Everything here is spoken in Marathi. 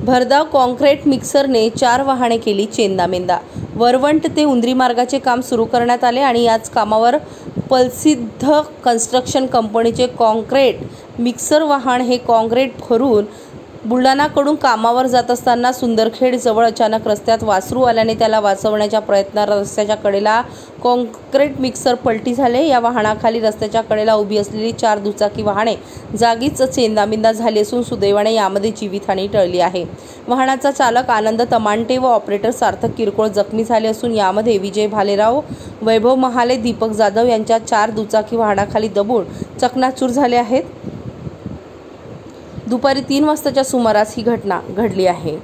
भरधाव कॉन्क्रीट मिक्सरने 4 वाहने केली चेंदामेंदा। वरवंट ते उंद्री मार्गाचे काम सुरू करण्यात आले आणि याच कामावर प्रसिद्ध कन्स्ट्रक्शन कंपनीचे कॉन्क्रीट मिक्सर वाहन हे कॉन्क्रीट भरून बुलढाणाकडून कामावर जात असताना सुंदरखेड जवळ अचानक रस्त्यात वासरू आल्याने त्याला वाचवण्याच्या प्रयत्नात रस्त्याच्या कडेला कॉन्क्रीट मिक्सर पलटी झाले। या वाहनाखाली रस्त्याच्या कडेला उभी असलेली 4 दुचाकी वाहने जागीच चेंदामेंदा झाली असून सुदैवाने यामध्ये जीवितहानी टळली आहे। वाहनाचा चालक आनंद तमांटे व ऑपरेटर सार्थक किरकोळ जखमी झाले असून यामध्ये विजय भालेराव, वैभव महाले, दीपक जाधव यांच्या 4 दुचाकी वाहनाखाली दबून चकनाचूर झाले आहेत। दुपारी 3 वाजताच्या सुमारास ही घटना घडली आहे।